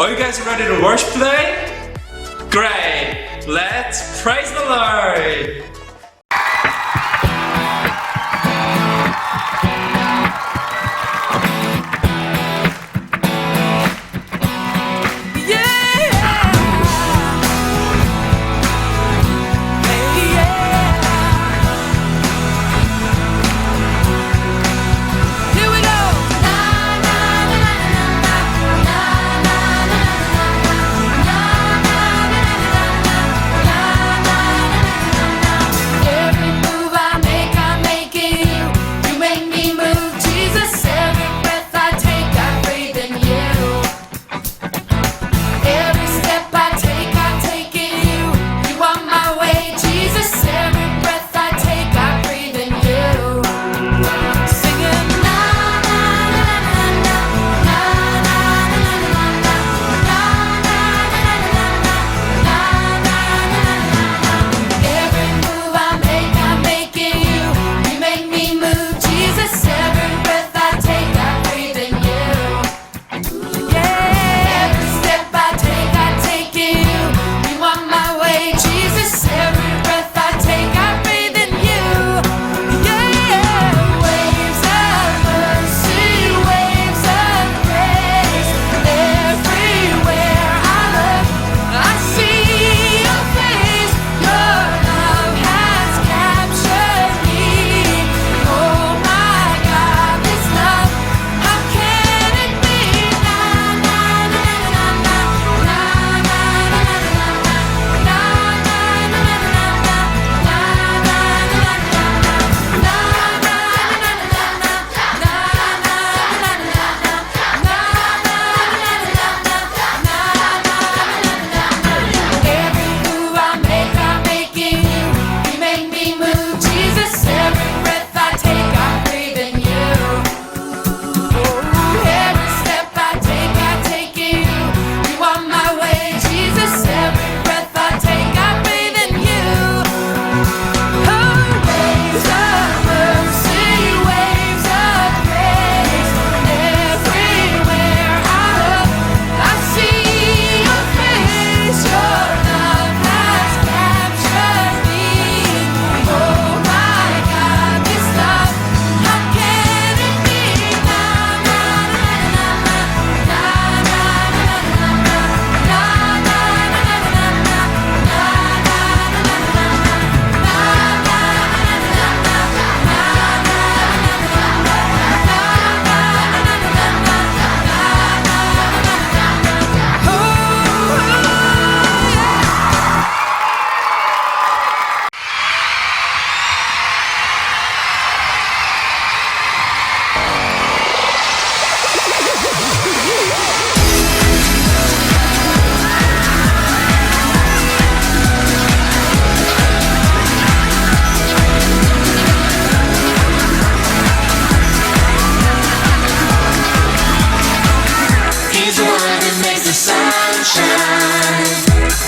Are you guys ready to worship today? Great! Let's praise the Lord!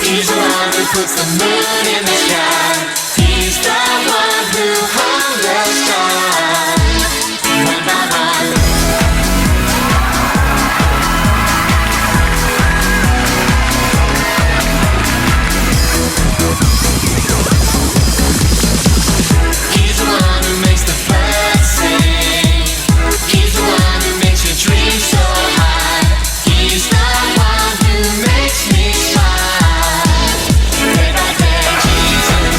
He's the one who puts the moon in the sky. He's the one who hung the stars when my heart. He's the one who makes the birds sing. He's the one who makes your dreams so high. He's the one who makes me smile. Day by day, Jesus.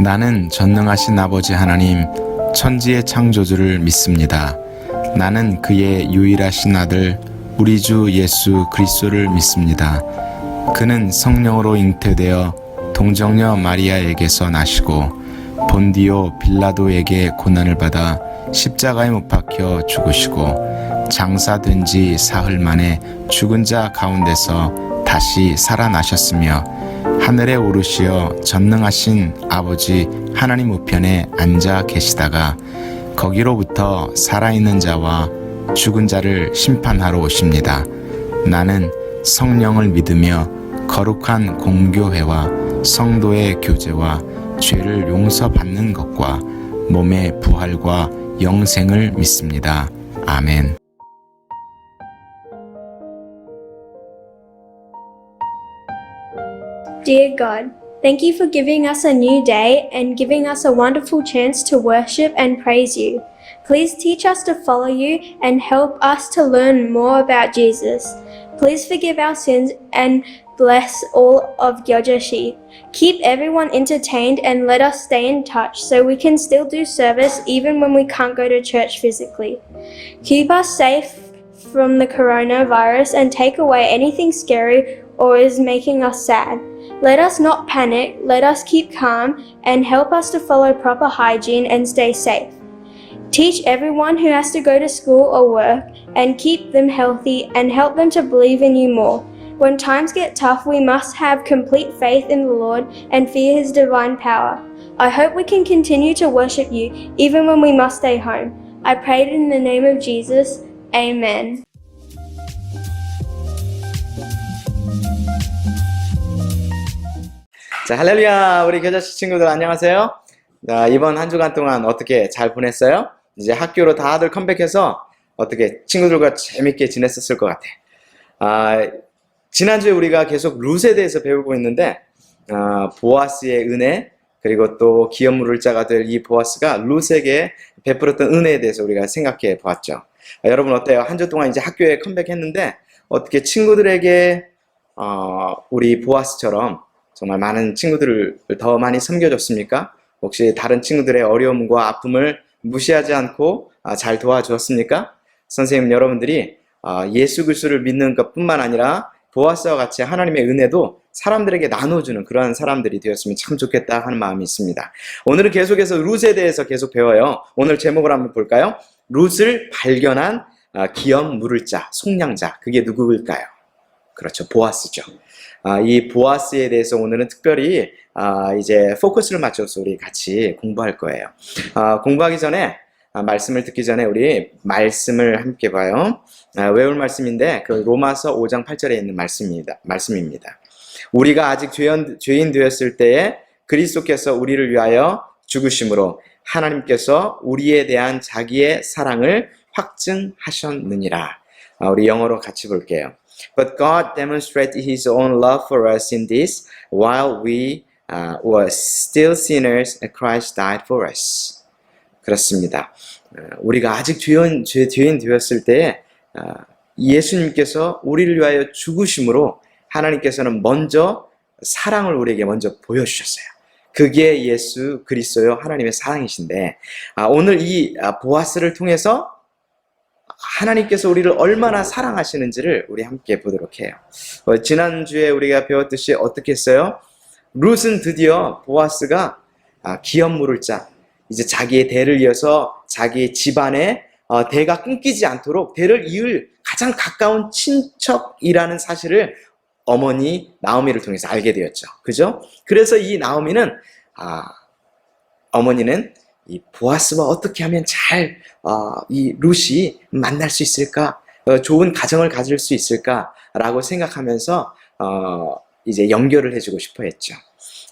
나는 전능하신 아버지 하나님, 천지의 창조주를 믿습니다. 나는 그의 유일하신 아들, 우리 주 예수 그리스도를 믿습니다. 그는 성령으로 잉태되어 동정녀 마리아에게서 나시고 본디오 빌라도에게 고난을 받아 십자가에 못 박혀 죽으시고 장사된 지 사흘 만에 죽은 자 가운데서 다시 살아나셨으며 하늘에 오르시어 전능하신 아버지 하나님 우편에 앉아 계시다가 거기로부터 살아있는 자와 죽은 자를 심판하러 오십니다. 나는 성령을 믿으며 거룩한 공교회와 성도의 교제와 죄를 용서받는 것과 몸의 부활과 영생을 믿습니다. 아멘. Dear God, thank you for giving us a new day and giving us a wonderful chance to worship and praise you. Please teach us to follow you and help us to learn more about Jesus. Please forgive our sins and bless all of Gyojashi. Keep everyone entertained and let us stay in touch so we can still do service even when we can't go to church physically. Keep us safe from the coronavirus and take away anything scary or is making us sad. Let us not panic, let us keep calm, and help us to follow proper hygiene and stay safe. Teach everyone who has to go to school or work and keep them healthy and help them to believe in you more. When times get tough, we must have complete faith in the Lord and fear His divine power. I hope we can continue to worship you even when we must stay home. I prayed in the name of Jesus. Amen. 자, 할렐루야. 우리 교자씨 친구들 안녕하세요. 자, 이번 한 주간 동안 어떻게 잘 보냈어요? 이제 학교로 다들 컴백해서 어떻게 친구들과 재밌게 지냈었을 것 같아. 지난주에 우리가 계속 룻에 대해서 배우고 있는데 보아스의 은혜, 그리고 또 기업 물을 자가 될 이 보아스가 룻에게 베풀었던 은혜에 대해서 우리가 생각해 보았죠. 여러분 어때요? 한 주 동안 이제 학교에 컴백했는데 어떻게 친구들에게 우리 보아스처럼 정말 많은 친구들을 더 많이 섬겨줬습니까? 혹시 다른 친구들의 어려움과 아픔을 무시하지 않고 잘 도와주었습니까? 선생님 여러분들이 예수 그리스도를 믿는 것뿐만 아니라 보아스와 같이 하나님의 은혜도 사람들에게 나눠주는 그러한 사람들이 되었으면 참 좋겠다 하는 마음이 있습니다. 오늘은 계속해서 룻에 대해서 계속 배워요. 오늘 제목을 한번 볼까요? 룻을 발견한 기업 물을 자, 속량자. 그게 누구일까요? 그렇죠. 보아스죠. 이 보아스에 대해서 오늘은 특별히 이제 포커스를 맞춰서 우리 같이 공부할 거예요. 공부하기 전에 말씀을 듣기 전에 우리 말씀을 함께 봐요. 외울 말씀인데 그 로마서 5장 8절에 있는 말씀입니다. 우리가 아직 죄인 되었을 때에 그리스도께서 우리를 위하여 죽으심으로 하나님께서 우리에 대한 자기의 사랑을 확증하셨느니라. 우리 영어로 같이 볼게요. But God demonstrated His own love for us in this, while we were still sinners, Christ died for us. 그렇습니다. 우리가 아직 죄인 되었을 때에 예수님께서 우리를 위하여 죽으심으로 하나님께서는 먼저 사랑을 우리에게 먼저 보여주셨어요. 그게 예수 그리스도요 하나님의 사랑이신데 오늘 이 보아스를 통해서 하나님께서 우리를 얼마나 사랑하시는지를 우리 함께 보도록 해요. 지난주에 우리가 배웠듯이 어떻게 했어요? 룻은 드디어 보아스가 기업 물을 자, 이제 자기의 대를 이어서 자기 집안의 대가 끊기지 않도록 대를 이을 가장 가까운 친척이라는 사실을 어머니 나오미를 통해서 알게 되었죠. 그죠? 그래서 이 나오미는 어머니는 이 보아스와 어떻게 하면 잘 이 룻이 만날 수 있을까? 좋은 가정을 가질 수 있을까라고 생각하면서 이제 연결을 해주고 싶어 했죠.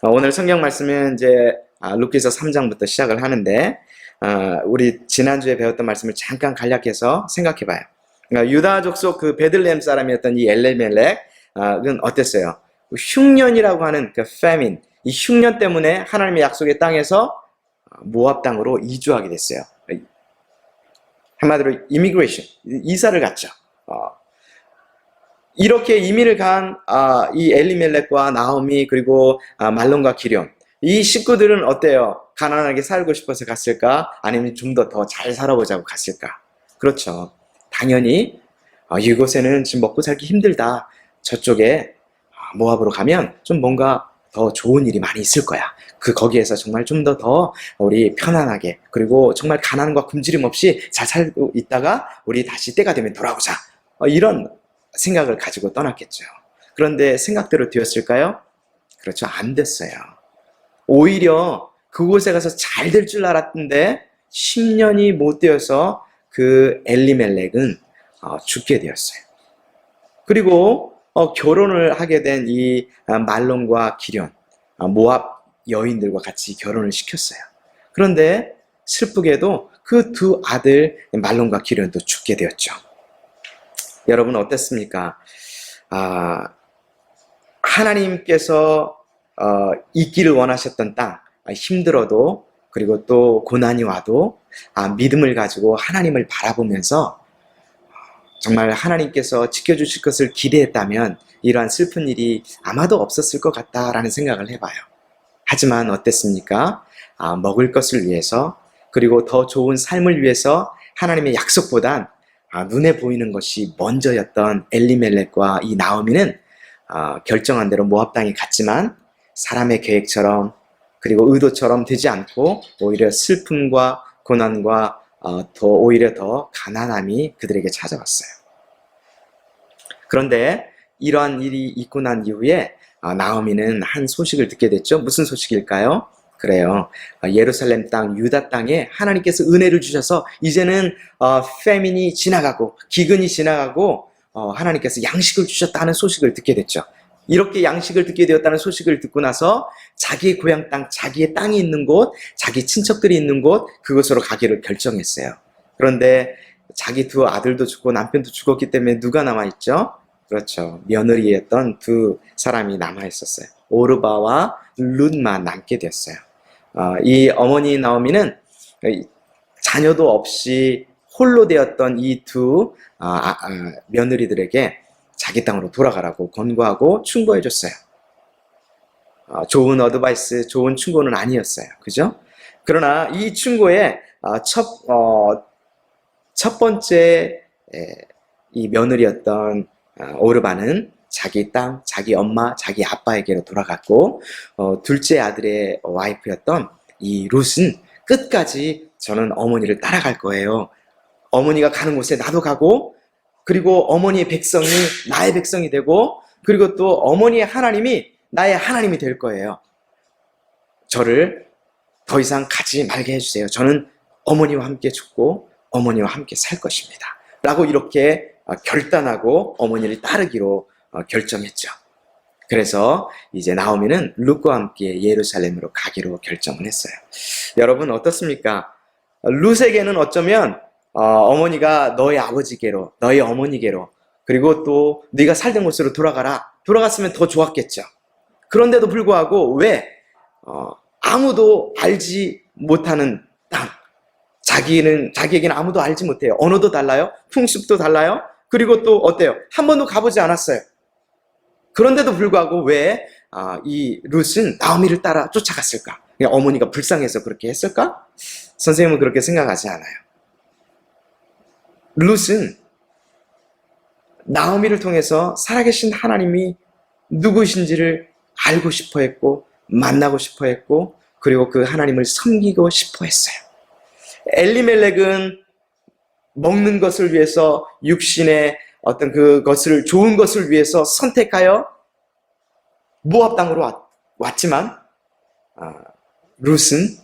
오늘 성경 말씀은 이제 룻기서 3장부터 시작을 하는데 우리 지난주에 배웠던 말씀을 잠깐 간략해서 생각해 봐요. 유다 족속 그 베들레헴 사람이었던 이 엘리멜렉은 어땠어요? 흉년이라고 하는 그 패민, 이 흉년 때문에 하나님의 약속의 땅에서 모압 땅으로 이주하게 됐어요. 한마디로 이미그레이션, 이사를 갔죠. 이렇게 이민을 간 이 엘리멜렉과 나오미 그리고 말론과 기럨, 이 식구들은 어때요? 가난하게 살고 싶어서 갔을까? 아니면 좀 더 잘 살아보자고 갔을까? 그렇죠. 당연히 이곳에는 지금 먹고 살기 힘들다. 저쪽에 모압으로 가면 좀 뭔가 더 좋은 일이 많이 있을 거야. 거기에서 정말 좀 더 우리 편안하게, 그리고 정말 가난과 굶주림 없이 잘 살고 있다가 우리 다시 때가 되면 돌아오자. 이런 생각을 가지고 떠났겠죠. 그런데 생각대로 되었을까요? 그렇죠. 안 됐어요. 오히려 그곳에 가서 잘 될 줄 알았는데 10년이 못 되어서 그 엘리멜렉은 죽게 되었어요. 그리고 결혼을 하게 된 이 말론과 기련, 모압 여인들과 같이 결혼을 시켰어요. 그런데 슬프게도 그 두 아들 말론과 기련도 죽게 되었죠. 여러분 어땠습니까? 하나님께서 있기를 원하셨던 땅, 힘들어도, 그리고 또 고난이 와도 믿음을 가지고 하나님을 바라보면서 정말 하나님께서 지켜주실 것을 기대했다면 이러한 슬픈 일이 아마도 없었을 것 같다라는 생각을 해봐요. 하지만 어땠습니까? 먹을 것을 위해서, 그리고 더 좋은 삶을 위해서 하나님의 약속보단 눈에 보이는 것이 먼저였던 엘리멜렉과 이 나오미는 결정한 대로 모압 땅에 갔지만 사람의 계획처럼, 그리고 의도처럼 되지 않고 오히려 슬픔과 고난과 오히려 더 가난함이 그들에게 찾아왔어요. 그런데 이러한 일이 있고 난 이후에 나오미는 한 소식을 듣게 됐죠. 무슨 소식일까요? 그래요. 예루살렘 땅, 유다 땅에 하나님께서 은혜를 주셔서 이제는 페민이 지나가고 기근이 지나가고 하나님께서 양식을 주셨다는 소식을 듣게 됐죠. 이렇게 양식을 듣게 되었다는 소식을 듣고 나서 자기의 고향 땅, 자기의 땅이 있는 곳, 자기 친척들이 있는 곳, 그곳으로 가기를 결정했어요. 그런데 자기 두 아들도 죽고 남편도 죽었기 때문에 누가 남아있죠? 그렇죠. 며느리였던 두 사람이 남아있었어요. 오르바와 룻만 남게 됐어요. 이 어머니 나오미는 자녀도 없이 홀로 되었던 이 두 며느리들에게 자기 땅으로 돌아가라고 권고하고 충고해 줬어요. 좋은 어드바이스, 좋은 충고는 아니었어요. 그죠? 그러나 이 충고의 첫 번째 이 며느리였던 오르바는 자기 땅, 자기 엄마, 자기 아빠에게로 돌아갔고, 둘째 아들의 와이프였던 이 룻은 끝까지 저는 어머니를 따라갈 거예요. 어머니가 가는 곳에 나도 가고, 그리고 어머니의 백성이 나의 백성이 되고, 그리고 또 어머니의 하나님이 나의 하나님이 될 거예요. 저를 더 이상 가지 말게 해주세요. 저는 어머니와 함께 죽고 어머니와 함께 살 것입니다. 라고 이렇게 결단하고 어머니를 따르기로 결정했죠. 그래서 이제 나오미는 룻과 함께 예루살렘으로 가기로 결정을 했어요. 여러분 어떻습니까? 룻에게는 어쩌면 어머니가 너의 아버지께로, 너의 어머니께로, 그리고 또 네가 살던 곳으로 돌아가라. 돌아갔으면 더 좋았겠죠. 그런데도 불구하고 왜 아무도 알지 못하는 땅, 자기에게는 아무도 알지 못해요. 언어도 달라요. 풍습도 달라요. 그리고 또 어때요? 한 번도 가보지 않았어요. 그런데도 불구하고 왜 이 룻은 나오미를 따라 쫓아갔을까? 그냥 어머니가 불쌍해서 그렇게 했을까? 선생님은 그렇게 생각하지 않아요. 룻은 나오미를 통해서 살아계신 하나님이 누구신지를 알고 싶어 했고, 만나고 싶어 했고, 그리고 그 하나님을 섬기고 싶어 했어요. 엘리멜렉은 먹는 것을 위해서, 육신의 어떤 그것을, 좋은 것을 위해서 선택하여 모압 땅으로 왔지만, 룻은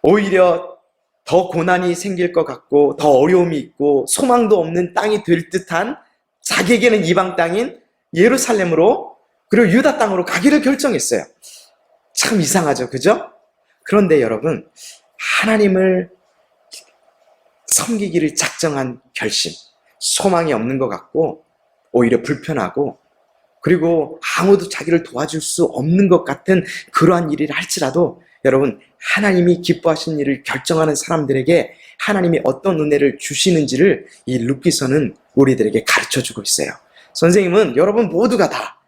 오히려 더 고난이 생길 것 같고, 더 어려움이 있고, 소망도 없는 땅이 될 듯한 자기에게는 이방 땅인 예루살렘으로, 그리고 유다 땅으로 가기를 결정했어요. 참 이상하죠, 그죠? 그런데 여러분, 하나님을 섬기기를 작정한 결심, 소망이 없는 것 같고, 오히려 불편하고, 그리고 아무도 자기를 도와줄 수 없는 것 같은 그러한 일을 할지라도, 여러분, 하나님이 기뻐하신 일을 결정하는 사람들에게 하나님이 어떤 은혜를 주시는지를 이 룻기서는 우리들에게 가르쳐주고 있어요. 선생님은 여러분 모두가 다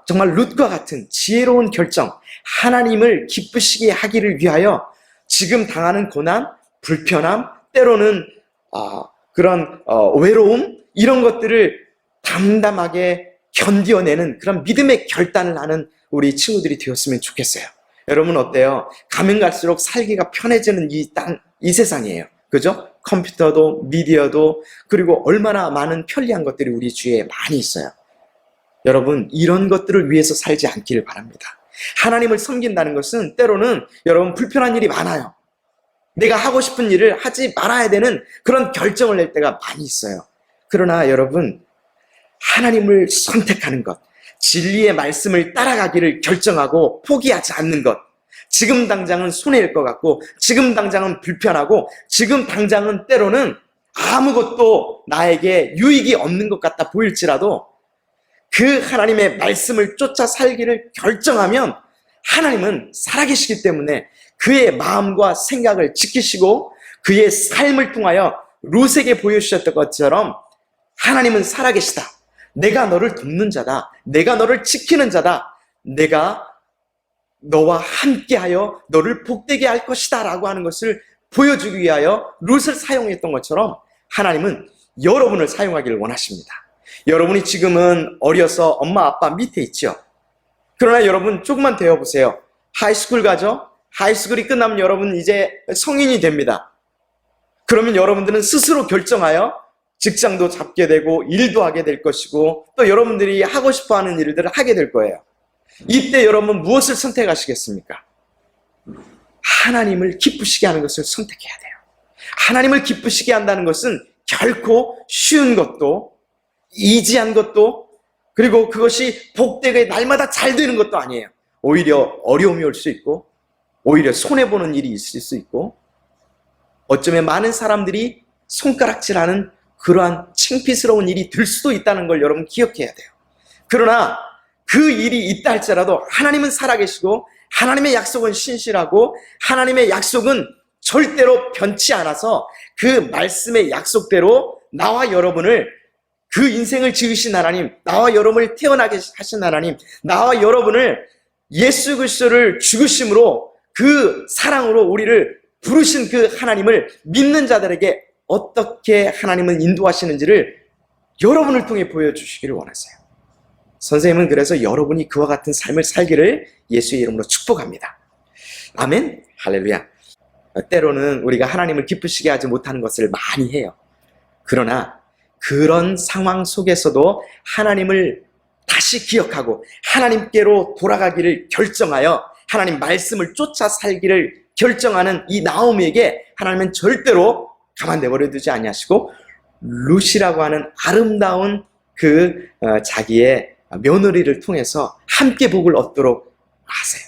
정말 룻과 같은 지혜로운 결정, 하나님을 기쁘시게 하기를 위하여 지금 당하는 고난, 불편함, 때로는 그런 외로움, 이런 것들을 담담하게 견뎌내는 그런 믿음의 결단을 하는 우리 친구들이 되었으면 좋겠어요. 여러분 어때요? 가면 갈수록 살기가 편해지는 이 세상이에요. 그죠? 컴퓨터도, 미디어도, 그리고 얼마나 많은 편리한 것들이 우리 주위에 많이 있어요. 여러분, 이런 것들을 위해서 살지 않기를 바랍니다. 하나님을 섬긴다는 것은 때로는 여러분 불편한 일이 많아요. 내가 하고 싶은 일을 하지 말아야 되는 그런 결정을 낼 때가 많이 있어요. 그러나 여러분, 하나님을 선택하는 것, 진리의 말씀을 따라가기를 결정하고 포기하지 않는 것, 지금 당장은 손해일 것 같고, 지금 당장은 불편하고, 지금 당장은 때로는 아무것도 나에게 유익이 없는 것 같다 보일지라도 그 하나님의 말씀을 쫓아 살기를 결정하면 하나님은 살아계시기 때문에 그의 마음과 생각을 지키시고 그의 삶을 통하여 룻에게 보여주셨던 것처럼 하나님은 살아계시다. 내가 너를 돕는 자다. 내가 너를 지키는 자다. 내가 너와 함께하여 너를 복되게 할 것이다 라고 하는 것을 보여주기 위하여 룻을 사용했던 것처럼 하나님은 여러분을 사용하기를 원하십니다. 여러분이 지금은 어려서 엄마 아빠 밑에 있죠. 그러나 여러분 조금만 되어보세요. 하이스쿨 가죠? 하이스쿨이 끝나면 여러분 이제 성인이 됩니다. 그러면 여러분들은 스스로 결정하여 직장도 잡게 되고 일도 하게 될 것이고 또 여러분들이 하고 싶어하는 일들을 하게 될 거예요. 이때 여러분 무엇을 선택하시겠습니까? 하나님을 기쁘시게 하는 것을 선택해야 돼요. 하나님을 기쁘시게 한다는 것은 결코 쉬운 것도 이지한 것도 그리고 그것이 복되게 날마다 잘 되는 것도 아니에요. 오히려 어려움이 올 수 있고 오히려 손해보는 일이 있을 수 있고 어쩌면 많은 사람들이 손가락질하는 그러한 창피스러운 일이 될 수도 있다는 걸 여러분 기억해야 돼요. 그러나 그 일이 있다 할지라도 하나님은 살아계시고 하나님의 약속은 신실하고 하나님의 약속은 절대로 변치 않아서 그 말씀의 약속대로 나와 여러분을 그 인생을 지으신 하나님, 나와 여러분을 태어나게 하신 하나님, 나와 여러분을 예수 그리스도를 죽으심으로 그 사랑으로 우리를 부르신 그 하나님을 믿는 자들에게 어떻게 하나님은 인도하시는지를 여러분을 통해 보여주시기를 원하세요. 선생님은 그래서 여러분이 그와 같은 삶을 살기를 예수의 이름으로 축복합니다. 아멘. 할렐루야. 때로는 우리가 하나님을 기쁘시게 하지 못하는 것을 많이 해요. 그러나 그런 상황 속에서도 하나님을 다시 기억하고 하나님께로 돌아가기를 결정하여 하나님 말씀을 쫓아 살기를 결정하는 이 나오미에게 하나님은 절대로 가만 내버려 두지 아니하시고 룻이라고 하는 아름다운 그 자기의 며느리를 통해서 함께 복을 얻도록 하세요.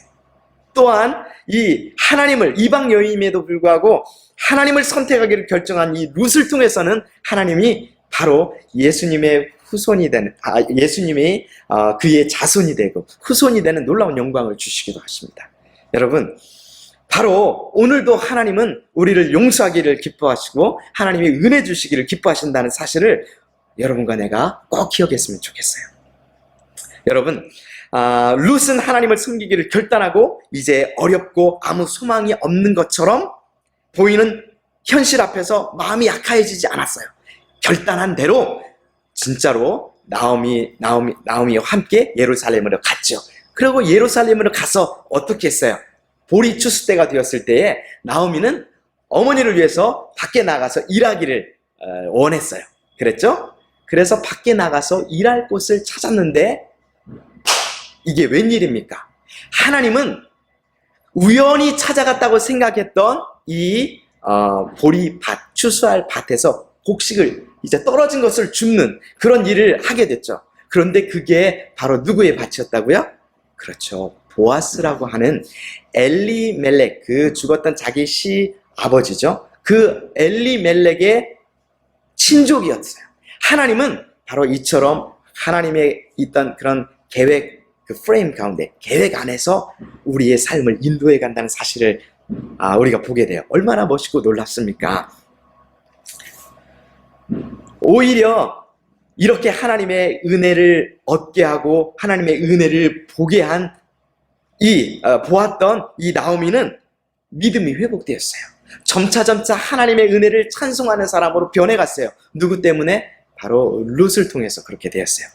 또한 이 하나님을 이방 여인임에도 불구하고 하나님을 선택하기를 결정한 이 룻을 통해서는 하나님이 바로 예수님의 후손이 되는 예수님이 그의 자손이 되고 후손이 되는 놀라운 영광을 주시기도 하십니다. 여러분 바로 오늘도 하나님은 우리를 용서하기를 기뻐하시고 하나님이 은혜 주시기를 기뻐하신다는 사실을 여러분과 내가 꼭 기억했으면 좋겠어요. 여러분 룻은 하나님을 섬기기를 결단하고 이제 어렵고 아무 소망이 없는 것처럼 보이는 현실 앞에서 마음이 약해지지 않았어요. 결단한 대로 진짜로 나오미와 함께 예루살렘으로 갔죠. 그리고 예루살렘으로 가서 어떻게 했어요? 보리 추수 때가 되었을 때에 나오미는 어머니를 위해서 밖에 나가서 일하기를 원했어요. 그랬죠? 그래서 밖에 나가서 일할 곳을 찾았는데 이게 웬일입니까? 하나님은 우연히 찾아갔다고 생각했던 이 보리밭, 추수할 밭에서 곡식을 이제 떨어진 것을 줍는 그런 일을 하게 됐죠. 그런데 그게 바로 누구의 밭이었다고요? 그렇죠. 보아스라고 하는 엘리멜렉, 그 죽었던 자기 시아버지죠. 그 엘리멜렉의 친족이었어요. 하나님은 바로 이처럼 하나님의 있던 그런 계획, 그 프레임 가운데, 계획 안에서 우리의 삶을 인도해 간다는 사실을 우리가 보게 돼요. 얼마나 멋있고 놀랍습니까? 오히려 이렇게 하나님의 은혜를 얻게 하고 하나님의 은혜를 보게 한 보았던 이 나오미는 믿음이 회복되었어요. 점차 하나님의 은혜를 찬송하는 사람으로 변해갔어요. 누구 때문에? 바로 룻을 통해서 그렇게 되었어요.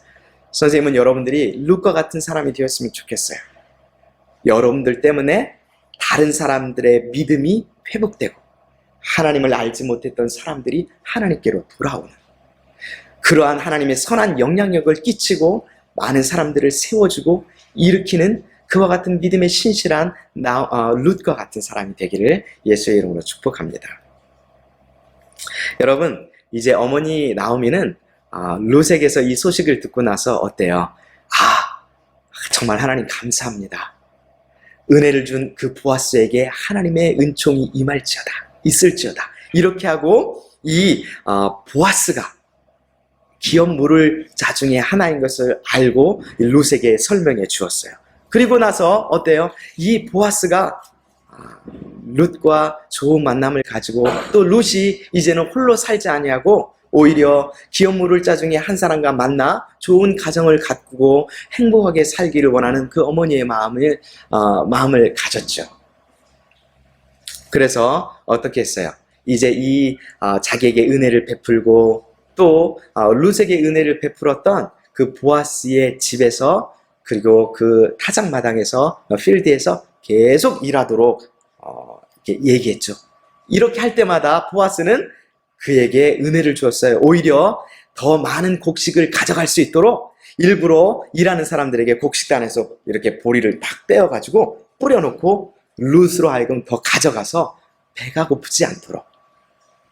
선생님은 여러분들이 룻과 같은 사람이 되었으면 좋겠어요. 여러분들 때문에 다른 사람들의 믿음이 회복되고 하나님을 알지 못했던 사람들이 하나님께로 돌아오는 그러한 하나님의 선한 영향력을 끼치고 많은 사람들을 세워주고 일으키는 그와 같은 믿음의 신실한 룻과 같은 사람이 되기를 예수의 이름으로 축복합니다. 여러분, 이제 어머니 나오미는 룻에게서 이 소식을 듣고 나서 어때요? 정말 하나님 감사합니다. 은혜를 준 그 보아스에게 하나님의 은총이 있을지어다. 이렇게 하고 이 보아스가 기업 물을 자중의 하나인 것을 알고 룻에게 설명해 주었어요. 그리고 나서 어때요? 이 보아스가 룻과 좋은 만남을 가지고 또 룻이 이제는 홀로 살지 아니하고 오히려 기업 물을 자중의 한 사람과 만나 좋은 가정을 가꾸고 행복하게 살기를 원하는 그 어머니의 마음을 가졌죠. 그래서 어떻게 했어요? 이제 자기에게 은혜를 베풀고 또 룻에게 은혜를 베풀었던 그 보아스의 집에서 그리고 그 타작마당에서 필드에서 계속 일하도록 이렇게 얘기했죠. 이렇게 할 때마다 보아스는 그에게 은혜를 주었어요. 오히려 더 많은 곡식을 가져갈 수 있도록 일부러 일하는 사람들에게 곡식단에서 이렇게 보리를 딱 떼어가지고 뿌려놓고 룻으로 하여금 더 가져가서 배가 고프지 않도록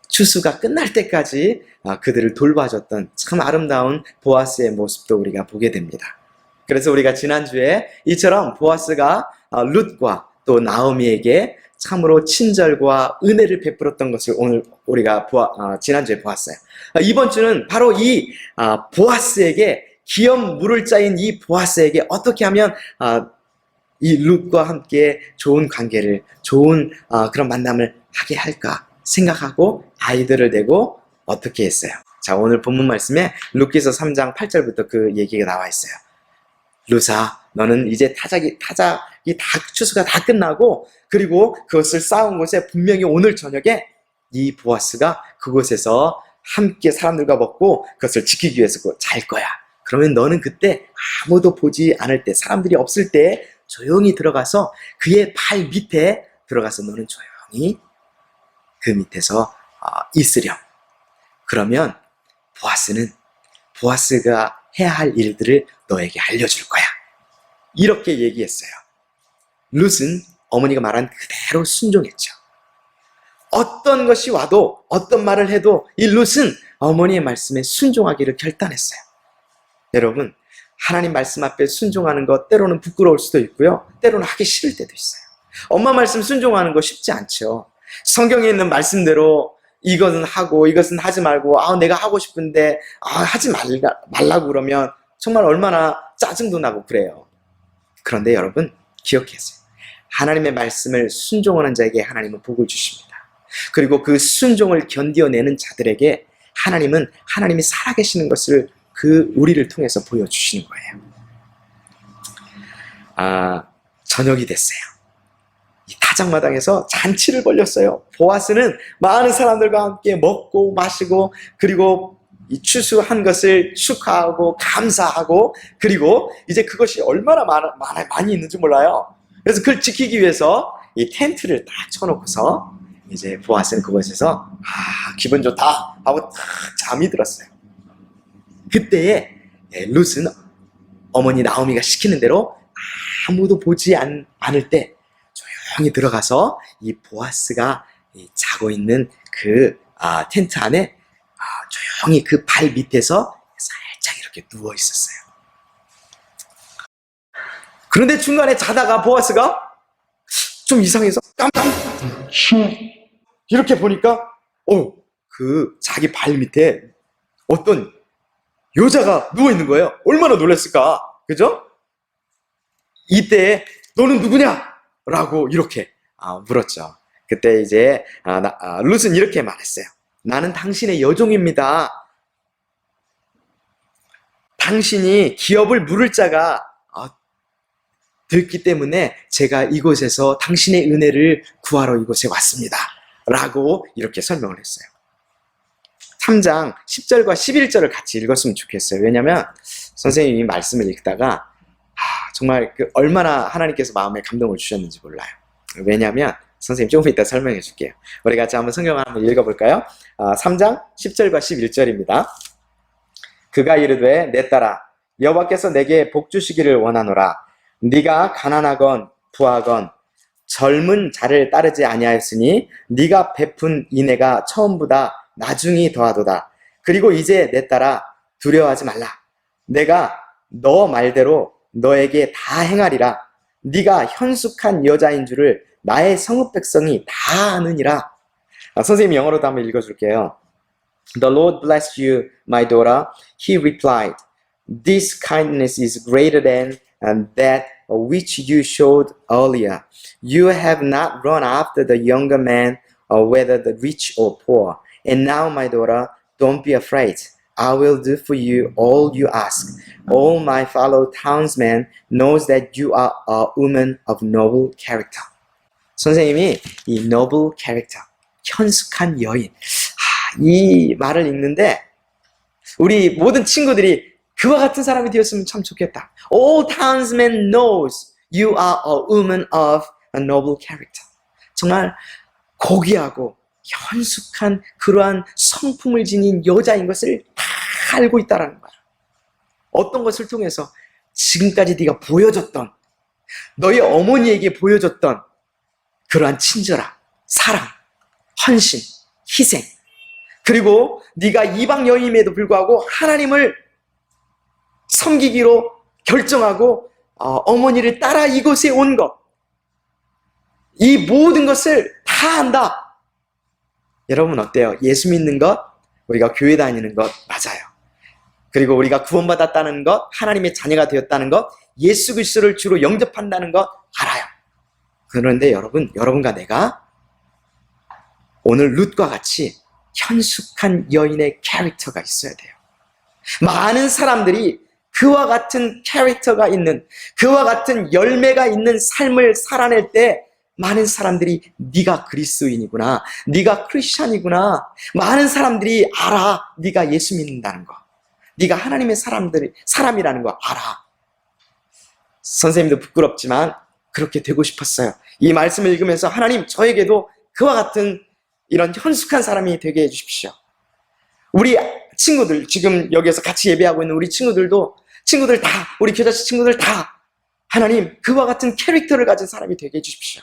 추수가 끝날 때까지 그들을 돌봐줬던 참 아름다운 보아스의 모습도 우리가 보게 됩니다. 그래서 우리가 지난주에 이처럼 보아스가 룻과 또 나오미에게 참으로 친절과 은혜를 베풀었던 것을 오늘 우리가 지난주에 보았어요. 이번 주는 바로 이 보아스에게 기업 물을 짜인 이 보아스에게 어떻게 하면 이 룻과 함께 좋은 관계를 좋은 그런 만남을 하게 할까 생각하고 아이들을 내고 어떻게 했어요? 자, 오늘 본문 말씀에 룻기서 3장 8절부터 그 얘기가 나와 있어요. 룻아, 너는 이제 타작이 추수가 다 끝나고 그리고 그것을 쌓은 곳에 분명히 오늘 저녁에 이 보아스가 그곳에서 함께 사람들과 먹고 그것을 지키기 위해서 잘 거야. 그러면 너는 그때 아무도 보지 않을 때, 사람들이 없을 때 조용히 들어가서 그의 발 밑에 들어가서 너는 조용히 그 밑에서 있으렴. 그러면 보아스가 해야 할 일들을 너에게 알려줄 거야. 이렇게 얘기했어요. 룻은 어머니가 말한 그대로 순종했죠. 어떤 것이 와도 어떤 말을 해도 이 룻은 어머니의 말씀에 순종하기를 결단했어요. 여러분, 하나님 말씀 앞에 순종하는 것 때로는 부끄러울 수도 있고요. 때로는 하기 싫을 때도 있어요. 엄마 말씀 순종하는 거 쉽지 않죠. 성경에 있는 말씀대로 이것은 하고 이것은 하지 말고 내가 하고 싶은데 하지 말라고 그러면 정말 얼마나 짜증도 나고 그래요. 그런데 여러분 기억하세요. 하나님의 말씀을 순종하는 자에게 하나님은 복을 주십니다. 그리고 그 순종을 견뎌내는 자들에게 하나님이 살아계시는 것을 우리를 통해서 보여주시는 거예요. 저녁이 됐어요. 이 타작마당에서 잔치를 벌렸어요. 보아스는 많은 사람들과 함께 먹고 마시고 그리고 이 추수한 것을 축하하고 감사하고 그리고 이제 그것이 얼마나 많이 있는지 몰라요. 그래서 그걸 지키기 위해서 이 텐트를 딱 쳐놓고서 이제 보아스는 그곳에서 기분 좋다 하고 딱 잠이 들었어요. 그때에 룻은 어머니 나오미가 시키는 대로 아무도 보지 않을 때 조용히 들어가서 이 보아스가 자고 있는 그 텐트 안에 조용히 그 발 밑에서 살짝 이렇게 누워 있었어요. 그런데 중간에 자다가 보아스가 좀 이상해서 깜짝 이렇게 보니까 그 자기 발 밑에 어떤 여자가 누워 있는 거예요. 얼마나 놀랐을까, 그죠? 이때 너는 누구냐? 라고 이렇게 물었죠. 그때 이제 룻은 이렇게 말했어요. 나는 당신의 여종입니다. 당신이 기업을 물을 자가 됐기 때문에 제가 이곳에서 당신의 은혜를 구하러 이곳에 왔습니다. 라고 이렇게 설명을 했어요. 3장 10절과 11절을 같이 읽었으면 좋겠어요. 왜냐하면 선생님이 말씀을 읽다가 정말 얼마나 하나님께서 마음에 감동을 주셨는지 몰라요. 왜냐하면 선생님 조금 이따 설명해 줄게요. 우리 같이 한번 성경을 한번 읽어볼까요? 3장 10절과 11절입니다. 그가 이르되 내 딸아 여호와께서 내게 복 주시기를 원하노라. 네가 가난하건 부하건 젊은 자를 따르지 아니하였으니 네가 베푼 인애가 처음보다 나중이 더하도다. 그리고 이제 내 딸아 두려워하지 말라. 내가 너 말대로 너에게 다 행하리라. 네가 현숙한 여자인 줄을 나의 성읍 백성이 다 아느니라. 선생님이 영어로도 한번 읽어줄게요. The Lord bless you, my daughter. He replied, This kindness is greater than that which you showed earlier. You have not run after the younger man, whether the rich or poor. And now, my daughter, don't be afraid. I will do for you all you ask. All my fellow townsmen knows that you are a woman of noble character. 선생님이 이 noble character, 현숙한 여인, 이 말을 읽는데 우리 모든 친구들이 그와 같은 사람이 되었으면 참 좋겠다. All townsmen knows you are a woman of a noble character. 정말 고귀하고 현숙한 그러한 성품을 지닌 여자인 것을 다 알고 있다라는 거야. 어떤 것을 통해서 지금까지 네가 보여줬던, 너희 어머니에게 보여줬던 그러한 친절함, 사랑, 헌신, 희생, 그리고 네가 이방 여인임에도 불구하고 하나님을 섬기기로 결정하고 어머니를 따라 이곳에 온 것, 이 모든 것을 다 안다. 여러분 어때요? 예수 믿는 것, 우리가 교회 다니는 것 맞아요. 그리고 우리가 구원받았다는 것, 하나님의 자녀가 되었다는 것, 예수 그리스도를 주로 영접한다는 것 알아요. 그런데 여러분과 내가 오늘 룻과 같이 현숙한 여인의 캐릭터가 있어야 돼요. 많은 사람들이 그와 같은 캐릭터가 있는, 그와 같은 열매가 있는 삶을 살아낼 때 많은 사람들이 네가 그리스도인이구나, 네가 크리스찬이구나, 많은 사람들이 알아. 네가 예수 믿는다는 거, 네가 하나님의 사람이라는 거 알아. 선생님도 부끄럽지만 그렇게 되고 싶었어요. 이 말씀을 읽으면서 하나님 저에게도 그와 같은 이런 현숙한 사람이 되게 해주십시오. 우리 친구들, 지금 여기에서 같이 예배하고 있는 우리 친구들 다, 우리 교자씨 친구들 다 하나님 그와 같은 캐릭터를 가진 사람이 되게 해주십시오.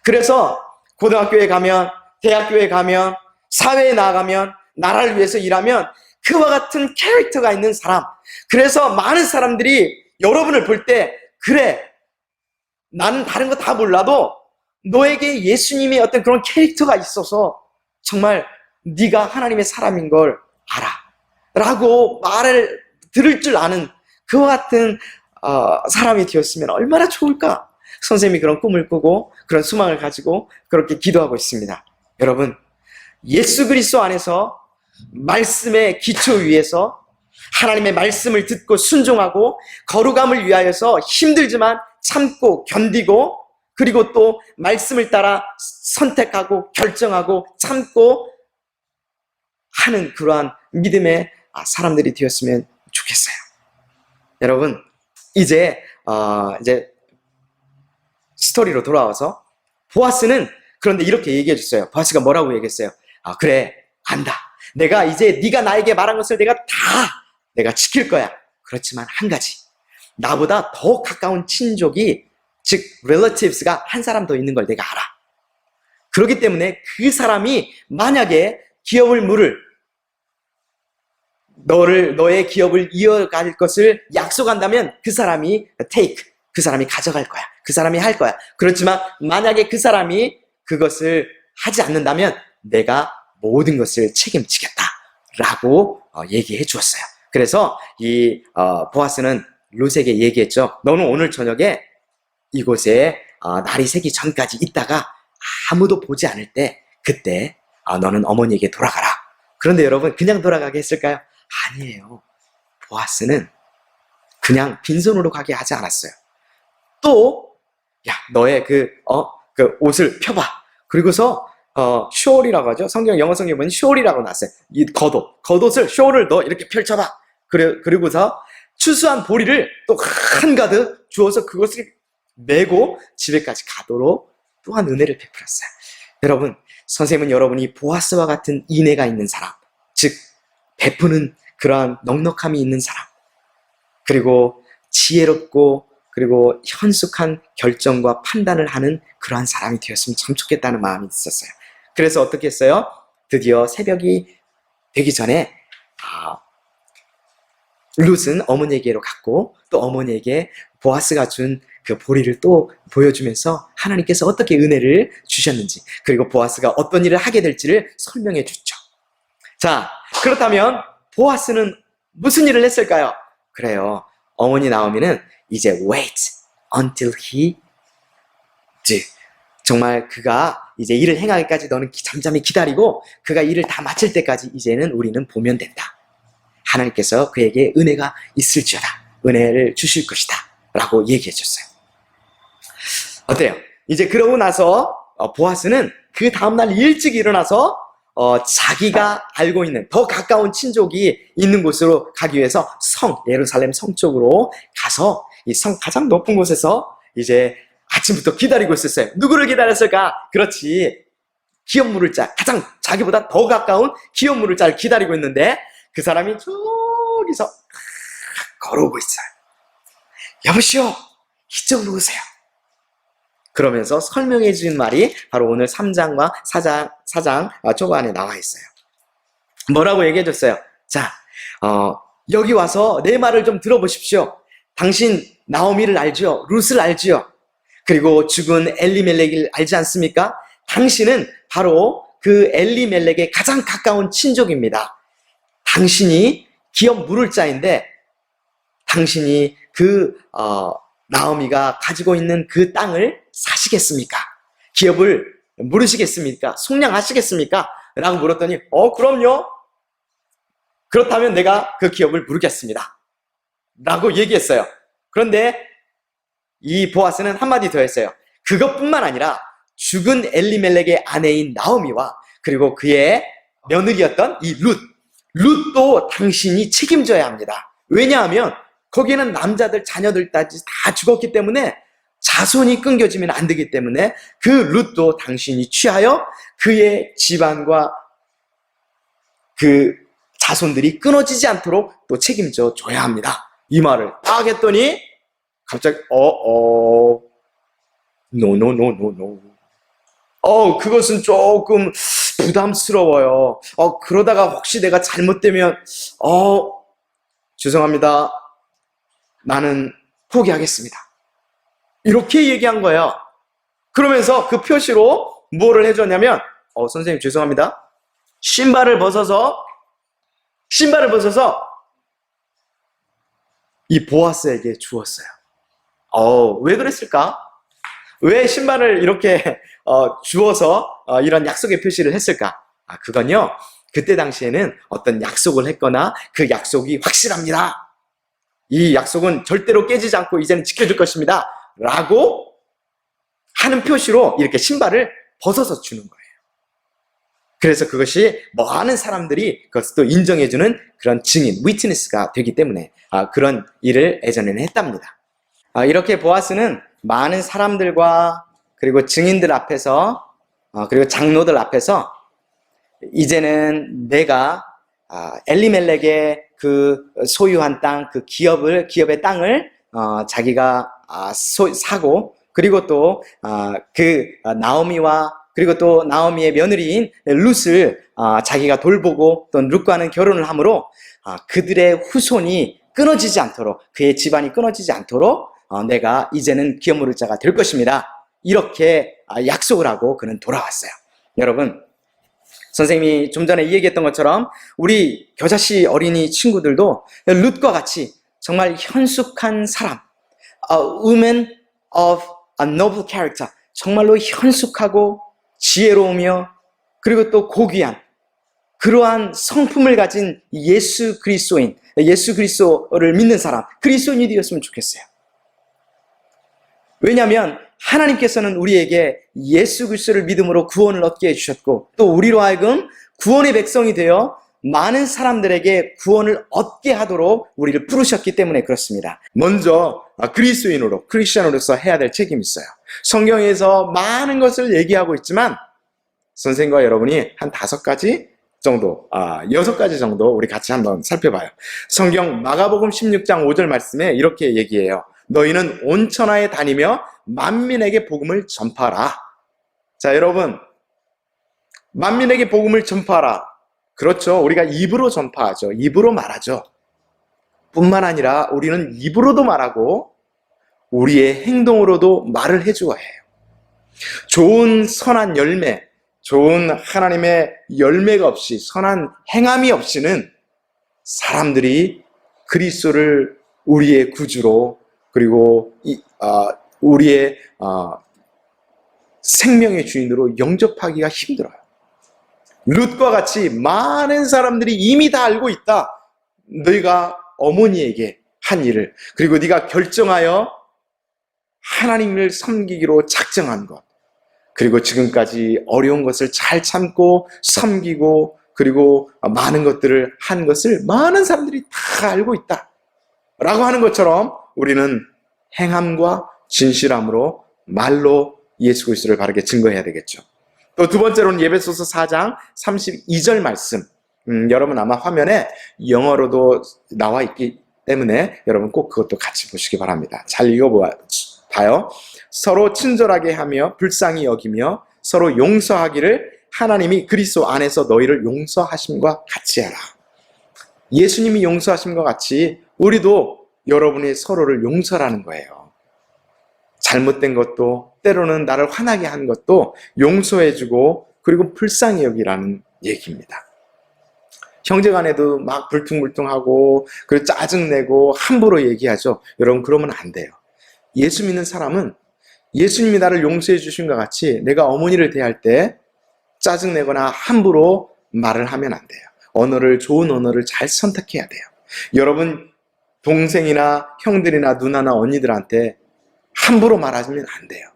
그래서 고등학교에 가면, 대학교에 가면, 사회에 나아가면, 나라를 위해서 일하면 그와 같은 캐릭터가 있는 사람, 그래서 많은 사람들이 여러분을 볼 때 그래, 나는 다른 거 다 몰라도 너에게 예수님의 어떤 그런 캐릭터가 있어서 정말 네가 하나님의 사람인 걸 알아 라고 말을 들을 줄 아는 그와 같은 사람이 되었으면 얼마나 좋을까. 선생님이 그런 꿈을 꾸고 그런 소망을 가지고 그렇게 기도하고 있습니다. 여러분, 예수 그리스도 안에서 말씀의 기초 위에서 하나님의 말씀을 듣고 순종하고 거룩함을 위하여서 힘들지만 참고 견디고, 그리고 또 말씀을 따라 선택하고 결정하고 참고 하는 그러한 믿음의 사람들이 되었으면 좋겠어요. 여러분, 이제 스토리로 돌아와서 보아스는 그런데 이렇게 얘기해 줬어요. 보아스가 뭐라고 얘기했어요? 그래, 안다. 내가 이제 네가 나에게 말한 것을 내가 지킬 거야. 그렇지만 한 가지, 나보다 더 가까운 친족이, 즉 relatives,가 한 사람 더 있는 걸 내가 알아. 그렇기 때문에 그 사람이 만약에 기업을 물을, 너의 기업을 이어갈 것을 약속한다면 그 사람이 take, 그 사람이 가져갈 거야. 그 사람이 할 거야. 그렇지만 만약에 그 사람이 그것을 하지 않는다면 내가 모든 것을 책임지겠다라고 얘기해 주었어요. 그래서 이 보아스는 룻에게 얘기했죠. 너는 오늘 저녁에 이곳에 날이 새기 전까지 있다가 아무도 보지 않을 때 그때 너는 어머니에게 돌아가라. 그런데 여러분, 그냥 돌아가게 했을까요? 아니에요. 보아스는 그냥 빈손으로 가게 하지 않았어요. 또, 야, 너의 그 옷을 펴봐. 그리고서, 숄이라고 하죠. 영어 성경에 보면 숄이라고 나왔어요. 이 겉옷을, 숄을 너 이렇게 펼쳐봐. 그리고서 추수한 보리를 또 한가득 주어서 그것을 메고 집에까지 가도록 또한 은혜를 베풀었어요. 여러분, 선생님은 여러분이 보아스와 같은 인애가 있는 사람, 즉, 베푸는 그러한 넉넉함이 있는 사람, 그리고 지혜롭고 그리고 현숙한 결정과 판단을 하는 그러한 사람이 되었으면 참 좋겠다는 마음이 있었어요. 그래서 어떻게 했어요? 드디어 새벽이 되기 전에 룻은 어머니에게로 갔고 또 어머니에게 보아스가 준 그 보리를 또 보여주면서 하나님께서 어떻게 은혜를 주셨는지 그리고 보아스가 어떤 일을 하게 될지를 설명해 줬죠. 자, 그렇다면 보아스는 무슨 일을 했을까요? 그래요. 어머니 나오미는 이제 wait until he do. 정말 그가 이제 일을 행하기까지 너는 잠잠히 기다리고 그가 일을 다 마칠 때까지 이제는 우리는 보면 된다. 하나님께서 그에게 은혜가 있을지어다. 은혜를 주실 것이다. 라고 얘기해 줬어요. 어때요? 이제 그러고 나서 보아스는 그 다음날 일찍 일어나서 자기가 알고 있는 더 가까운 친족이 있는 곳으로 가기 위해서 예루살렘 성 쪽으로 가서 이 성 가장 높은 곳에서 이제 아침부터 기다리고 있었어요. 누구를 기다렸을까? 그렇지. 기업 물을 자, 가장 자기보다 더 가까운 기업 물을 자를 기다리고 있는데 그 사람이 저기서 걸어오고 있어요. 여보시오, 이쪽으로 오세요. 그러면서 설명해 준 말이 바로 오늘 3장과 4장 초반에 나와 있어요. 뭐라고 얘기해 줬어요? 자, 여기 와서 내 말을 좀 들어보십시오. 당신 나오미를 알죠? 룻을 알죠? 그리고 죽은 엘리멜렉을 알지 않습니까? 당신은 바로 그 엘리멜렉의 가장 가까운 친족입니다. 당신이 기업 물을 자인데 당신이 그 나오미가 가지고 있는 그 땅을 사시겠습니까? 기업을 물으시겠습니까? 속량하시겠습니까? 라고 물었더니 그럼요. 그렇다면 내가 그 기업을 물겠습니다. 라고 얘기했어요. 그런데 이 보아스는 한마디 더 했어요. 그것뿐만 아니라 죽은 엘리멜렉의 아내인 나오미와 그리고 그의 며느리였던 이 룻도 당신이 책임져야 합니다. 왜냐하면 거기에는 남자들, 자녀들까지 다 죽었기 때문에 자손이 끊겨지면 안 되기 때문에 그 룻도 당신이 취하여 그의 집안과 그 자손들이 끊어지지 않도록 또 책임져 줘야 합니다. 이 말을 딱 했더니 갑자기 노. 그것은 조금 부담스러워요. 그러다가 혹시 내가 잘못되면 죄송합니다. 나는 포기하겠습니다. 이렇게 얘기한 거예요. 그러면서 그 표시로 뭐를 해줬냐면 선생님 죄송합니다. 신발을 벗어서 이 보아스에게 주었어요. 왜 그랬을까? 왜 신발을 이렇게 주어서 이런 약속의 표시를 했을까? 그건요, 그때 당시에는 어떤 약속을 했거나 그 약속이 확실합니다. 이 약속은 절대로 깨지지 않고 이제는 지켜줄 것입니다. 라고 하는 표시로 이렇게 신발을 벗어서 주는 거예요. 그래서 그것이 많은 사람들이 그것을 또 인정해주는 그런 증인, 위트니스가 되기 때문에 그런 일을 예전에는 했답니다. 이렇게 보아스는 많은 사람들과 그리고 증인들 앞에서 그리고 장로들 앞에서 이제는 내가 엘리멜렉의 그 소유한 땅, 그 기업의 땅을 자기가 사고 그리고 또 그 나오미와 그리고 또 나오미의 며느리인 룻을 자기가 돌보고 또 룻과는 결혼을 함으로 그들의 후손이 끊어지지 않도록 그의 집안이 끊어지지 않도록 내가 이제는 기업 물을 자가 될 것입니다. 이렇게 약속을 하고 그는 돌아왔어요. 여러분, 선생님이 좀 전에 얘기했던 것처럼 우리 겨자씨 어린이 친구들도 룻과 같이 정말 현숙한 사람, women of a noble character, 정말로 현숙하고 지혜로우며 그리고 또 고귀한 그러한 성품을 가진 예수 그리스도인, 예수 그리스도를 믿는 사람, 그리스도인이 되었으면 좋겠어요. 왜냐하면 하나님께서는 우리에게 예수 그리스도를 믿음으로 구원을 얻게 해주셨고, 또 우리로 하여금 구원의 백성이 되어 많은 사람들에게 구원을 얻게 하도록 우리를 부르셨기 때문에 그렇습니다. 먼저 그리스도인으로, 크리스천으로서 해야 될 책임이 있어요. 성경에서 많은 것을 얘기하고 있지만 선생님과 여러분이 한 5가지 정도, 6가지 정도 우리 같이 한번 살펴봐요. 성경 마가복음 16장 5절 말씀에 이렇게 얘기해요. 너희는 온 천하에 다니며 만민에게 복음을 전파하라. 자, 여러분, 만민에게 복음을 전파하라. 그렇죠. 우리가 입으로 전파하죠. 입으로 말하죠. 뿐만 아니라 우리는 입으로도 말하고 우리의 행동으로도 말을 해주어야 해요. 좋은 선한 열매, 좋은 하나님의 열매가 없이, 선한 행함이 없이는 사람들이 그리스도를 우리의 구주로, 그리고 우리의 생명의 주인으로 영접하기가 힘들어요. 룻과 같이 많은 사람들이 이미 다 알고 있다. 너희가 어머니에게 한 일을, 그리고 네가 결정하여 하나님을 섬기기로 작정한 것, 그리고 지금까지 어려운 것을 잘 참고 섬기고, 그리고 많은 것들을 한 것을 많은 사람들이 다 알고 있다 라고 하는 것처럼 우리는 행함과 진실함으로 말로 예수 그리스도를 바르게 증거해야 되겠죠. 또 두 번째로는 예배소서 4장 32절 말씀, 여러분 아마 화면에 영어로도 나와 있기 때문에 여러분 꼭 그것도 같이 보시기 바랍니다. 잘 읽어봐요. 서로 친절하게 하며 불쌍히 여기며 서로 용서하기를 하나님이 그리스도 안에서 너희를 용서하심과 같이 하라. 예수님이 용서하심과 같이 우리도 여러분이 서로를 용서라는 거예요. 잘못된 것도, 때로는 나를 화나게 한 것도 용서해주고, 그리고 불쌍히 여기라는 얘기입니다. 형제간에도 막 불퉁불퉁하고, 그리고 짜증내고 함부로 얘기하죠. 여러분 그러면 안 돼요. 예수 믿는 사람은 예수님이 나를 용서해 주신 것 같이 내가 어머니를 대할 때 짜증내거나 함부로 말을 하면 안 돼요. 좋은 언어를 잘 선택해야 돼요. 여러분 동생이나 형들이나 누나나 언니들한테 함부로 말하면 안 돼요.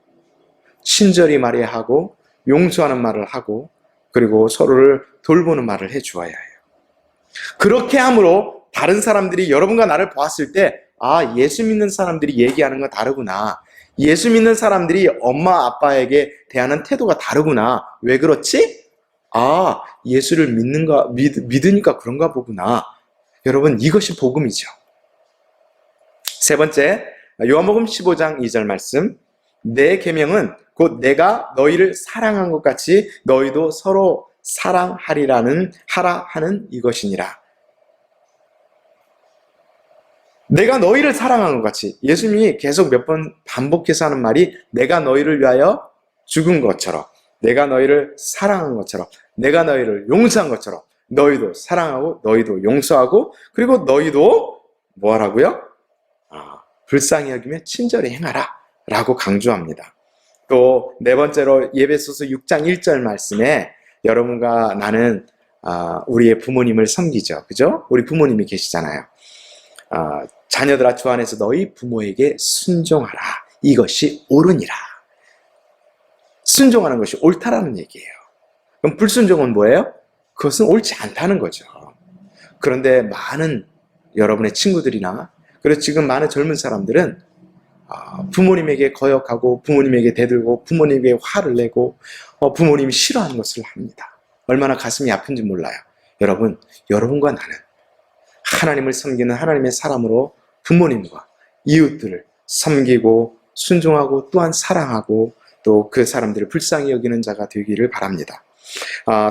친절히 말해야 하고, 용서하는 말을 하고, 그리고 서로를 돌보는 말을 해주어야 해요. 그렇게 함으로 다른 사람들이 여러분과 나를 보았을 때, 예수 믿는 사람들이 얘기하는 건 다르구나. 예수 믿는 사람들이 엄마 아빠에게 대하는 태도가 다르구나. 왜 그렇지? 예수를 믿으니까 그런가 보구나. 여러분, 이것이 복음이죠. 세 번째, 요한복음 15장 2절 말씀. 내 계명은 곧 내가 너희를 사랑한 것 같이 너희도 서로 하라 하는 이것이니라. 내가 너희를 사랑한 것 같이, 예수님이 계속 몇 번 반복해서 하는 말이 내가 너희를 위하여 죽은 것처럼, 내가 너희를 사랑한 것처럼, 내가 너희를 용서한 것처럼 너희도 사랑하고 너희도 용서하고, 그리고 너희도 뭐 하라고요? 불쌍히 여기며 친절히 행하라 라고 강조합니다. 또 네 번째로 예배소서 6장 1절 말씀에 여러분과 나는 우리의 부모님을 섬기죠. 그죠? 우리 부모님이 계시잖아요. 자녀들아 주 안에서 너희 부모에게 순종하라. 이것이 옳으니라. 순종하는 것이 옳다라는 얘기예요. 그럼 불순종은 뭐예요? 그것은 옳지 않다는 거죠. 그런데 많은 여러분의 친구들이나, 그리고 지금 많은 젊은 사람들은 부모님에게 거역하고 부모님에게 대들고 부모님에게 화를 내고 부모님이 싫어하는 것을 합니다. 얼마나 가슴이 아픈지 몰라요. 여러분과 나는 하나님을 섬기는 하나님의 사람으로 부모님과 이웃들을 섬기고 순종하고 또한 사랑하고 또 그 사람들을 불쌍히 여기는 자가 되기를 바랍니다.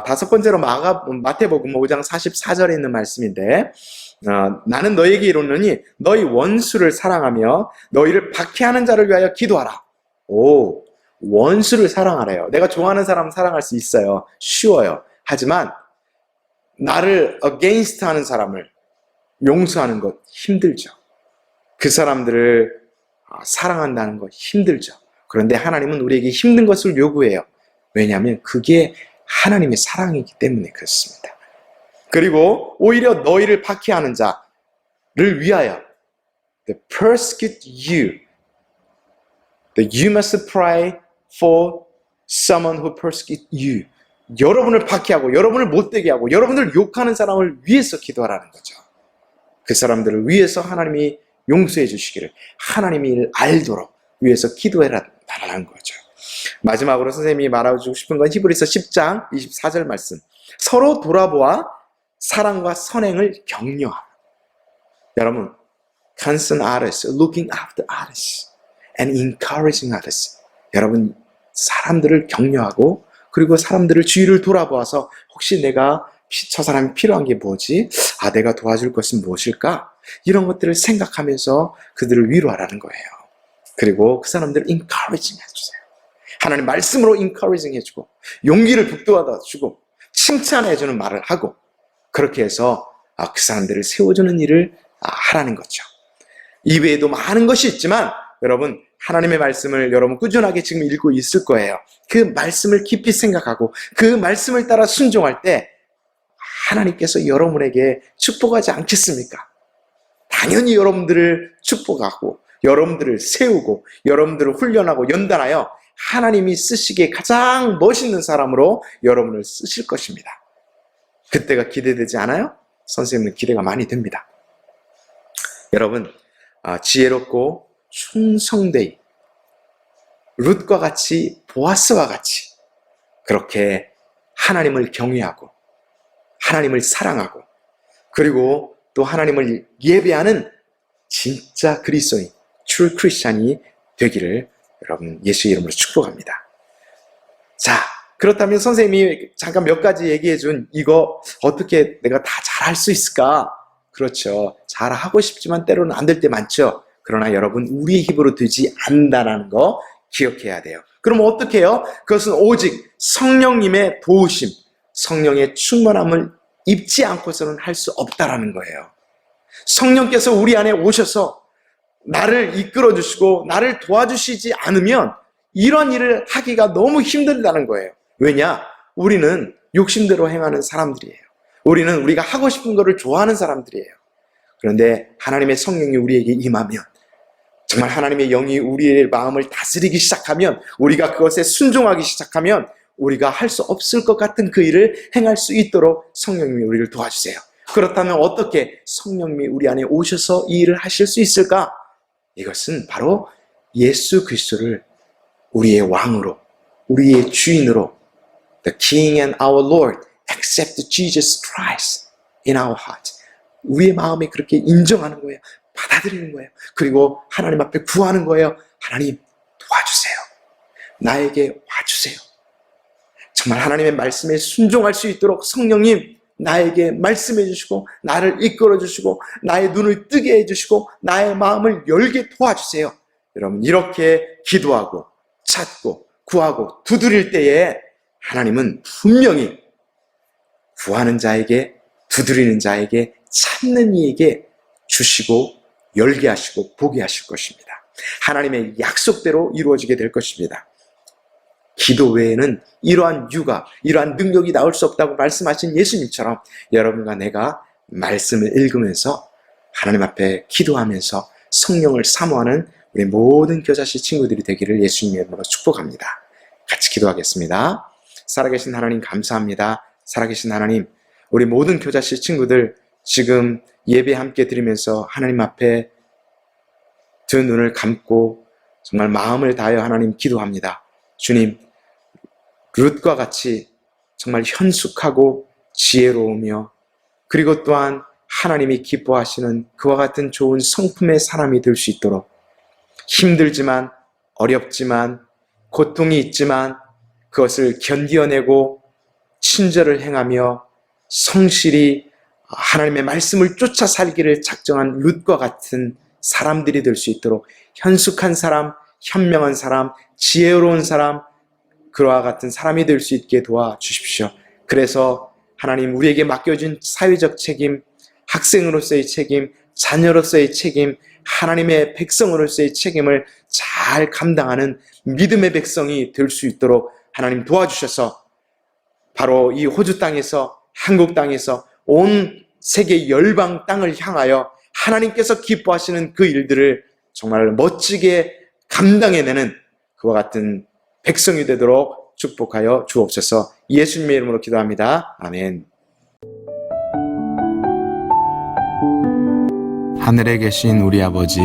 다섯 번째로 마태복음 5장 44절에 있는 말씀인데, 나는 너에게 이르노니 너희 원수를 사랑하며 너희를 박해하는 자를 위하여 기도하라. 원수를 사랑하래요. 내가 좋아하는 사람 사랑할 수 있어요. 쉬워요. 하지만 나를 against 하는 사람을 용서하는 것 힘들죠. 그 사람들을 사랑한다는 것 힘들죠. 그런데 하나님은 우리에게 힘든 것을 요구해요. 왜냐하면 그게 하나님의 사랑이기 때문에 그렇습니다. 그리고 오히려 너희를 박해하는 자를 위하여 they persecute you. That you must pray for someone who persecute you. 여러분을 박해하고 여러분을 못되게 하고 여러분을 욕하는 사람을 위해서 기도하라는 거죠. 그 사람들을 위해서 하나님이 용서해 주시기를, 하나님이 이를 알도록 위해서 기도해라라는 거죠. 마지막으로 선생님이 말해주고 싶은 건 히브리서 10장 24절 말씀. 서로 돌아보아 사랑과 선행을 격려하라. 여러분, constant others, looking after others, and encouraging others. 여러분, 사람들을 격려하고 그리고 사람들을 주위를 돌아보아서 혹시 내가 저 사람이 필요한 게 뭐지? 내가 도와줄 것은 무엇일까? 이런 것들을 생각하면서 그들을 위로하라는 거예요. 그리고 그 사람들을 encouraging 해주세요. 하나님 말씀으로 encouraging 해주고 용기를 북돋아 주고 칭찬해주는 말을 하고 그렇게 해서 그 사람들을 세워주는 일을 하라는 거죠. 이외에도 많은 것이 있지만 여러분, 하나님의 말씀을 여러분 꾸준하게 지금 읽고 있을 거예요. 그 말씀을 깊이 생각하고 그 말씀을 따라 순종할 때 하나님께서 여러분에게 축복하지 않겠습니까? 당연히 여러분들을 축복하고 여러분들을 세우고 여러분들을 훈련하고 연단하여 하나님이 쓰시기에 가장 멋있는 사람으로 여러분을 쓰실 것입니다. 그때가 기대되지 않아요? 선생님은 기대가 많이 됩니다. 여러분, 지혜롭고 충성되이 룻과 같이 보아스와 같이 그렇게 하나님을 경외하고 하나님을 사랑하고 그리고 또 하나님을 예배하는 진짜 그리스도인 true 크리스찬이 되기를 여러분 예수의 이름으로 축복합니다. 자, 그렇다면 선생님이 잠깐 몇 가지 얘기해 준 이거 어떻게 내가 다 잘할 수 있을까? 그렇죠. 잘하고 싶지만 때로는 안 될 때 많죠. 그러나 여러분, 우리의 힘으로 되지 않는다는 거 기억해야 돼요. 그럼 어떻게 해요? 그것은 오직 성령님의 도우심, 성령의 충만함을 입지 않고서는 할 수 없다라는 거예요. 성령께서 우리 안에 오셔서 나를 이끌어 주시고 나를 도와주시지 않으면 이런 일을 하기가 너무 힘들다는 거예요. 왜냐? 우리는 욕심대로 행하는 사람들이에요. 우리는 우리가 하고 싶은 거를 좋아하는 사람들이에요. 그런데 하나님의 성령이 우리에게 임하면 정말 하나님의 영이 우리의 마음을 다스리기 시작하면 우리가 그것에 순종하기 시작하면 우리가 할 수 없을 것 같은 그 일을 행할 수 있도록 성령님이 우리를 도와주세요. 그렇다면 어떻게 성령님이 우리 안에 오셔서 이 일을 하실 수 있을까? 이것은 바로 예수 그리스도를 우리의 왕으로, 우리의 주인으로 The King and our Lord, accept Jesus Christ in our heart. 우리의 마음에 그렇게 인정하는 거예요. 받아들이는 거예요. 그리고 하나님 앞에 구하는 거예요. 하나님 도와주세요. 나에게 와주세요. 정말 하나님의 말씀에 순종할 수 있도록 성령님 나에게 말씀해 주시고 나를 이끌어 주시고 나의 눈을 뜨게 해 주시고 나의 마음을 열게 도와주세요. 여러분, 이렇게 기도하고 찾고 구하고 두드릴 때에 하나님은 분명히 구하는 자에게, 두드리는 자에게, 찾는 이에게 주시고 열게 하시고 보게 하실 것입니다. 하나님의 약속대로 이루어지게 될 것입니다. 기도 외에는 이러한 유가, 이러한 능력이 나올 수 없다고 말씀하신 예수님처럼 여러분과 내가 말씀을 읽으면서 하나님 앞에 기도하면서 성령을 사모하는 우리 모든 교자씨 친구들이 되기를 예수님의 이름으로 축복합니다. 같이 기도하겠습니다. 살아계신 하나님 감사합니다. 살아계신 하나님, 우리 모든 교자씨 친구들 지금 예배 함께 드리면서 하나님 앞에 두 눈을 감고 정말 마음을 다하여 하나님 기도합니다. 주님, 룻과 같이 정말 현숙하고 지혜로우며 그리고 또한 하나님이 기뻐하시는 그와 같은 좋은 성품의 사람이 될 수 있도록 힘들지만 어렵지만 고통이 있지만 그것을 견디어내고 친절을 행하며 성실히 하나님의 말씀을 쫓아 살기를 작정한 룻과 같은 사람들이 될 수 있도록 현숙한 사람, 현명한 사람, 지혜로운 사람, 그와 같은 사람이 될 수 있게 도와주십시오. 그래서 하나님 우리에게 맡겨준 사회적 책임, 학생으로서의 책임, 자녀로서의 책임, 하나님의 백성으로서의 책임을 잘 감당하는 믿음의 백성이 될 수 있도록 하나님 도와주셔서 바로 이 호주 땅에서, 한국 땅에서 온 세계 열방 땅을 향하여 하나님께서 기뻐하시는 그 일들을 정말 멋지게 감당해내는 그와 같은 백성이 되도록 축복하여 주옵소서. 예수님의 이름으로 기도합니다. 아멘. 하늘에 계신 우리 아버지,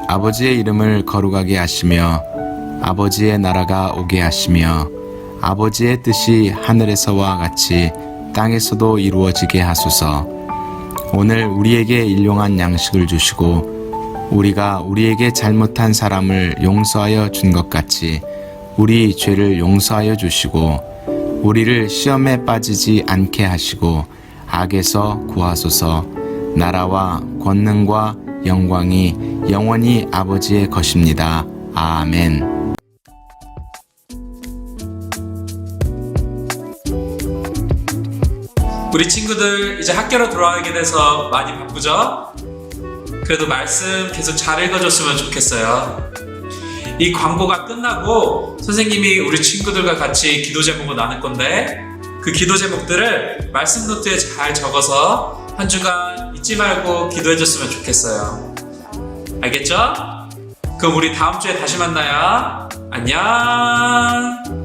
아버지의 이름을 거룩하게 하시며 아버지의 나라가 오게 하시며 아버지의 뜻이 하늘에서와 같이 땅에서도 이루어지게 하소서. 오늘 우리에게 일용할 양식을 주시고 우리가 우리에게 잘못한 사람을 용서하여 준 것 같이 우리 죄를 용서하여 주시고 우리를 시험에 빠지지 않게 하시고 악에서 구하소서. 나라와 권능과 영광이 영원히 아버지의 것입니다. 아멘. 우리 친구들 이제 학교로 돌아가게 돼서 많이 바쁘죠? 그래도 말씀 계속 잘 읽어줬으면 좋겠어요. 이 광고가 끝나고 선생님이 우리 친구들과 같이 기도 제목을 나눌 건데 그 기도 제목들을 말씀 노트에 잘 적어서 한 주간 잊지 말고 기도해줬으면 좋겠어요. 알겠죠? 그럼 우리 다음 주에 다시 만나요. 안녕.